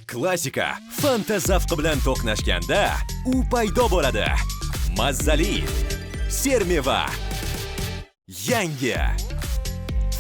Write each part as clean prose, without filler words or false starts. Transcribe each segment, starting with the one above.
Klassika fanta zavqi bilan to'qnashganda u paydo bo'ladi. Mazzali sermeva. Yangi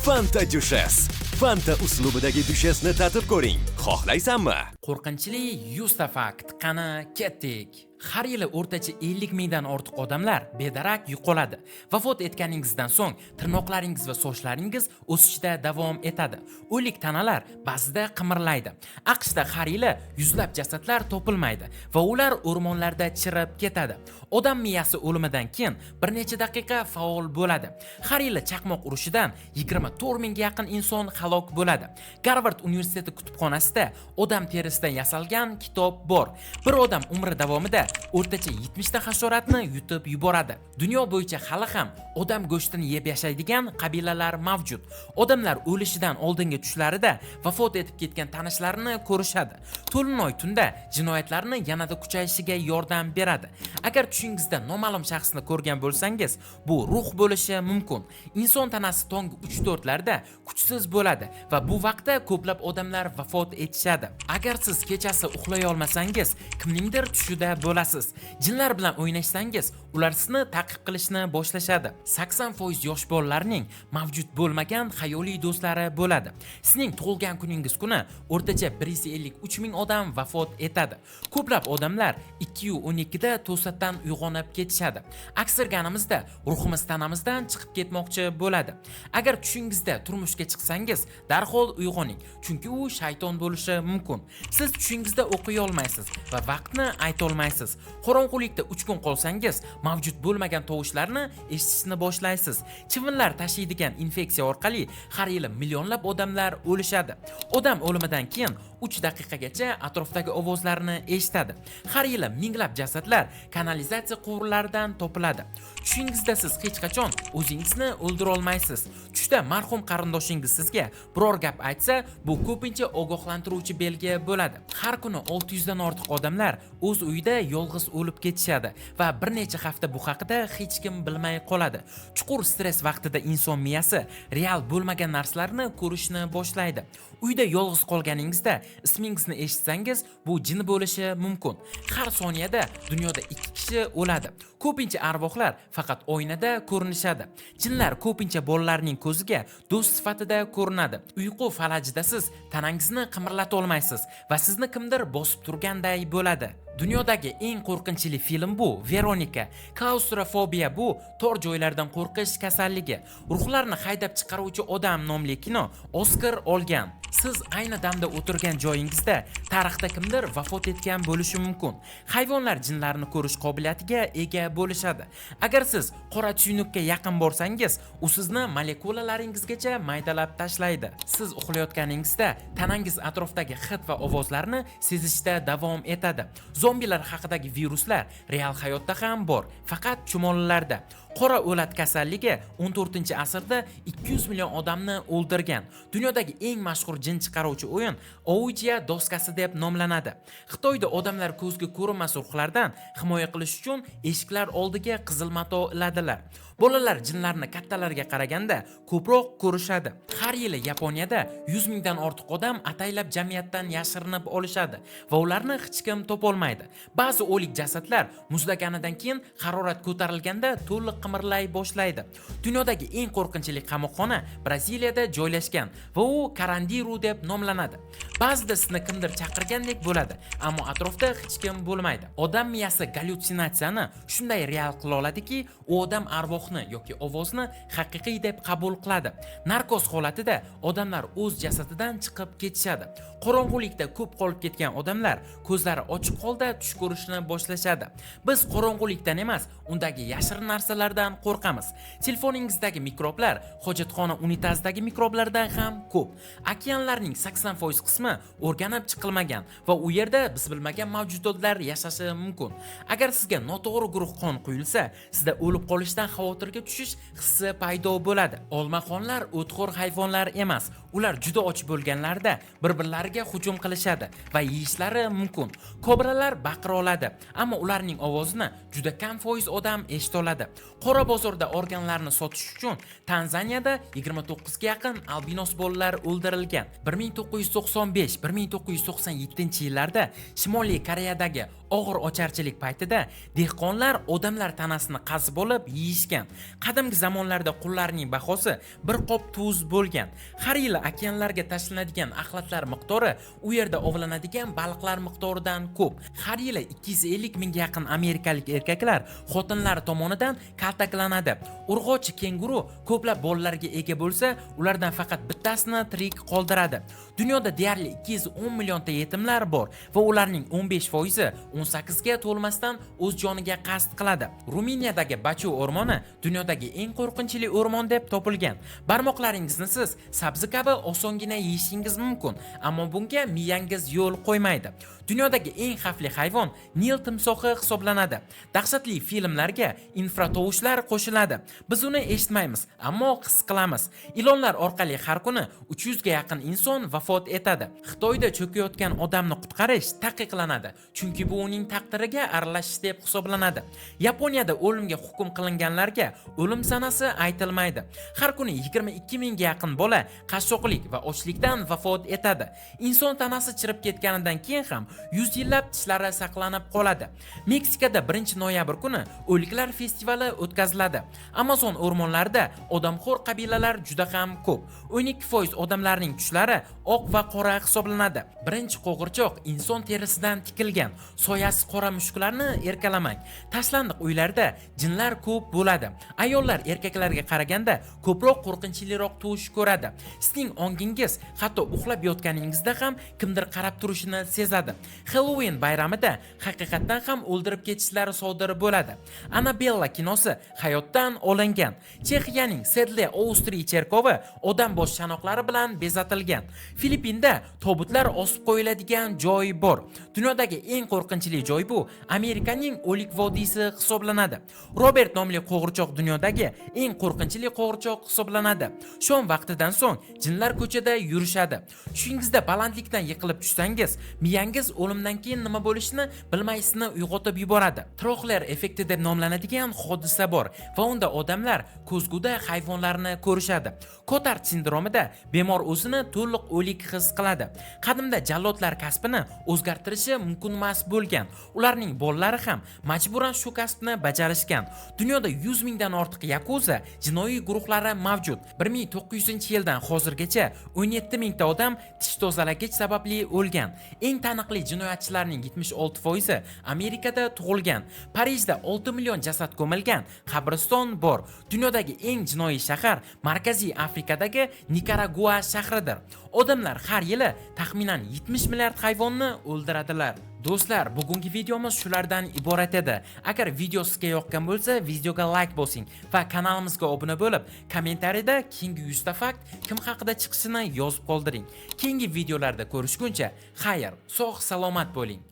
Fanta Dushess. Fanta uslubidagi dushesni tatib ko'ring. Xohlaysanmi? Qo'rqinchli 100 ta fakt. Qani ketdik. Har yili o'rtacha 50 mingdan ortiq odamlar bedarak yo'qoladi. Vafot etganingizdan so'ng tirnoqlaringiz va sochlaringiz o'sishda davom etadi. O'lik tanalar ba'zida qimirlaydi. AQShda har yili yuzlab jasadlar topilmaydi va ular o'rmonlarda chirib ketadi. Odam miyasi o'limidan keyin bir necha daqiqa faol bo'ladi. Har yili chaqmoq urushidan 24 mingga yaqin inson halok bo'ladi. Garvard universiteti kutubxonasida odam terisidan yasalgan kitob bor. Bir odam umri davomida o'rtacha 70 ta hasharotni yutib yuboradi. Dunyo bo'yicha hali ham odam go'shtini yeb yashaydigan qabilalar mavjud. Odamlar o'lishidan oldingi tushlarida vafot etib ketgan tanishlarini ko'rishadi. To'linoy tunda jinoyatlarni yanada kuchayishiga yordam beradi. Agar tushingizda noma'lum shaxsni ko'rgan bo'lsangiz, bu ruh bo'lishi mumkin. Inson tanasi tong 3-4 larda kuchsiz bo'ladi va bu vaqtda ko'plab odamlar vafot etishadi. Agar siz kechasi uxlay olmasangiz, kimningdir tushida bo'lasiz. Jinlar bilan o'ynashsangiz, ular sizni ta'qib qilishni boshlashadi. 80% yosh bolalarning mavjud bo'lmagan xayoliy do'stlari bo'ladi. Sizning tug'ilgan kuningiz kuni o'rtacha 153 ming odam vafot etadi. Ko'plab odamlar 2:12 da to'satdan uyg'onib ketishadi. Aksirganimizda ruhimiz tanamizdan chiqib ketmoqchi bo'ladi. Agar tushingizda turmushga chiqsangiz, darhol uyg'oning, chunki u shayton bo'lishi mumkin. Siz tushingizda o'qiy olmaysiz va vaqtni ayta olmaysiz. Qorong'ulikda 3 kun qolsangiz, mavjud bo'lmagan tovushlarni eshitishni boshlaysiz. Chivinlar tashiydigan infeksiya orqali har yili millionlab odamlar o'lishadi. Odam o'limidan keyin 3 daqiqagacha atrofdagi ovozlarni eshitadi. Har yili minglab jasadlar kanalizatsiya quvurlaridan topiladi. Tushingizda siz hech qachon o'zingizni o'ldira olmaysiz. Tushda marhum qarindoshingiz sizga biror gap aytsa, bu ko'pincha ogohlantiruvchi belgi bo'ladi. Har kuni 600 dan ortiq odamlar o'z uyida yolg'iz o'lib ketishadi va bir necha hafta bu haqida hech kim bilmay qoladi. Chuqur stress vaqtida inson miyasi real bo'lmagan narsalarni ko'rishni boshlaydi. Uyda yolg'iz qolganingizda ismingizni eshitsangiz, bu jin bo'lishi mumkin. Har soniyada dunyoda 2 kishi o'ladi. Ko'pincha arvohlar faqat oynada ko'rinishadi. Jinlar ko'pincha bolalarning ko'ziga do'st sifatida ko'rinadi. Uyqu falajida siz tanangizni qimirlata olmaysiz va sizni kimdir bosib turganday bo'ladi. Dunyodagi eng qo'rqinchli film bu Veronika. Klaustrofobiya bu tor joylardan qo'rqish kasalligi. Ruhlarni haydab chiqaruvchi odam nomli kino Oscar olgan. Siz ayni damda o'tirgan joyingizda tarixda kimdir vafot etgan bo'lishi mumkin. Hayvonlar jinlarni ko'rish qobiliyatiga ega bo'lishadi. Agar siz qora tuynukka yaqin borsangiz, u sizni molekulalaringizgacha maydalab tashlaydi. Siz uxlayotganingizda tanangiz atrofdagi hid va ovozlarni sezishda davom etadi. Zombilar haqidagi viruslar real hayotda ham bor, faqat chumolilarda. Qora o'lat kasalligi 14-asrda 200 million odamni o'ldirgan. Dunyodagi eng mashhur jin chiqaruvchi o'yin Ouija doskasi deb nomlanadi. Xitoyda odamlar ko'zga ko'rinmas ruhlardan himoya qilish uchun eshiklar oldiga qizil mato iladilar. Bolalar jinlarni kattalarga qaraganda ko'proq ko'rishadi. Har yili Yaponiyada 100 mingdan ortiq odam ataylab jamiyatdan yashirinib olishadi va ularni hech kim topolmaydi. Ba'zi o'lik jasadlar muzlaganidan keyin harorat ko'tarilganda to'liq qimirlay boshlaydi. Dunyodagi eng qo'rqinchli qamoqxona Braziliyada joylashgan va u Karandiru deb nomlanadi. Ba'zida sizni kimdir chaqirgandek bo'ladi, ammo atrofda hech kim bo'lmaydi. Odam miyasi gallyutsinatsiyani shunday real qila oladiki, u odam arvohni yoki ovozni haqiqiy deb qabul qiladi. Narkoz holatida odamlar o'z jasadidan chiqib ketishadi. Qorong'ulikda ko'p qolib ketgan odamlar ko'zlari ochiq holda tush ko'rishni boshlashadi. Biz qorong'ulikdan emas, undagi yashirin narsalardan qo'rqamiz. Telefoningizdagi mikroblar hojatxona unitazdagi mikroblardan ham ko'p. Okeanlarning 80% qismi o'rganib chiqilmagan va u yerda biz bilmagan mavjudotlar yashashi mumkin. Agar sizga noto'g'ri guruh qon quyilsa, sizda o'lib qolishdan xavotirga tushish hissi paydo bo'ladi. Olmaxonlar o'txo'r hayvonlar emas. Ular juda och bo'lganlarida bir-birlariga hujum qilishadi va yeyishlari mumkin. Kobralar baqira oladi, ammo ularning ovozini juda kam foiz odam eshita oladi. Qora bozorda organlarni sotish uchun Tanzaniyada 29 ga yaqin albinos bolalar o'ldirilgan. 1995-1997 yillarda Shimoliy Koreyadagi og'ir ocharchilik paytida dehqonlar odamlar tanasini qazib olib yeyishgan. Qadimgi zamonlarda qullarning bahosi bir qop tuz bo'lgan. Har yili okeanlarga tashlanadigan axlatlar miqdori u yerda ovlanadigan baliqlar miqdoridan ko'p. Har yili 250 mingga yaqin amerikalik erkaklar xotinlari tomonidan kaltaklanadi. Urg'ochi kenguru ko'plab bolalarga ega bo'lsa, ulardan faqat bittasini tirik qoldiradi. Dunyoda deyarli 210 millionta yetimlar bor va ularning 15% 18 ga to'lmasdan o'z joniga qasd qiladi. Ruminiyadagi Bachu o'rmoni dunyodagi eng qo'rqinchli o'rmon deb topilgan. Barmoqlaringizni siz sabzi kabi osongina yeyishingiz mumkin, ammo bunga miyangiz yo'l qo'ymaydi. Dunyodagi eng xavfli hayvon Nil timsohi hisoblanadi. Dahshatli filmlarga infratovushlar qo'shiladi. Biz uni eshitmaymiz, ammo his qilamiz. Ilonlar orqali har kuni 300 ga yaqin inson vafot etadi. Xitoyda cho'kayotgan odamni qutqarish taqiqlanadi, chunki bu uning taqdiriga aralashish deb hisoblanadi. Yaponiyada o'limga hukm qilinganlarga o'lim sanasi aytilmaydi. Har kuni 22 mingga yaqin bola qashshoqlik va ochlikdan vafot etadi. Inson tanasi chirib ketganidan keyin ham 100 yillab tishlari saqlanib qoladi. Meksikada 1-noyabr kuni o'liklar festivali o'tkaziladi. Amazon o'rmonlarida odamxo'r qabilalar juda ham ko'p. 12% odamlarning tushlari oq va qora hisoblanadi. Birinchi qo'g'irchoq inson terisidan tikilgan. Soyasi qora mushuklarni erkalamang. Tashlandiq uylarda jinlar ko'p bo'ladi. Ayollar erkaklarga qaraganda ko'proq qo'rqinchliroq tush ko'radi. Sizning ongingiz hatto uxlab yotganingizda ham kimdir qarab turishini sezadi. Halloween bayramida haqiqatdan ham o'ldirib ketishlari sodir bo'ladi. Annabella kinosi hayotdan olingan. Chexiyaning Sedle Austri cherkovi odam bosh chanoqlari bilan bezatilgan. Filippinda tobutlar osib qo'yiladigan joy bor. Dunyodagi eng qo'rqinchli joy bu Amerikaning O'lik vodiysi hisoblanadi. Robert nomli qo'g'irchoq dunyodagi eng qo'rqinchli qo'g'irchoq hisoblanadi. Shom vaqtidan so'ng jinlar ko'chada yurishadi. Tushingizda balandlikdan yiqilib tushsangiz, miyangiz o'limdan keyin nima bo'lishini bilmaysizni uyg'otib yuboradi. Troxler effekti deb nomlanadigan hodisa bor va unda odamlar ko'zguda hayvonlarni ko'rishadi. Kotard sindromida bemor o'zini to'liq o'lik his qiladi. Qadimda jallodlar kasbini o'zgartirishi mumkin emas bo'lgan. Ularning bolalari ham majburan shu kasbni bajarishgan. Dunyoda 100 mingdan ortiq yakuza jinoiy guruhlari mavjud. 1900-yildan hozirgacha 17 mingta odam tish tozalagich sababli o'lgan. Eng taniqli jinoyatchilarning 76% Amerikada tug'ilgan. Parijda 6 million jasad ko'milgan qabriston bor. Dunyodagi eng jinoiy shahar Markaziy Afrikadagi Nikaragua shahridir. Odamlar har yili taxminan 70 milliard hayvonni o'ldiradilar. Do'stlar, bugungi videomiz shulardan iborat edi. Agar video sizga yoqqan bo'lsa, videoga like bosing va kanalimizga obuna bo'lib, kommentariyada keyingi 100 ta fakt kim haqida chiqishini yozib qoldiring. Keyingi videolarda ko'rishguncha, xayr, sog' salomat bo'ling.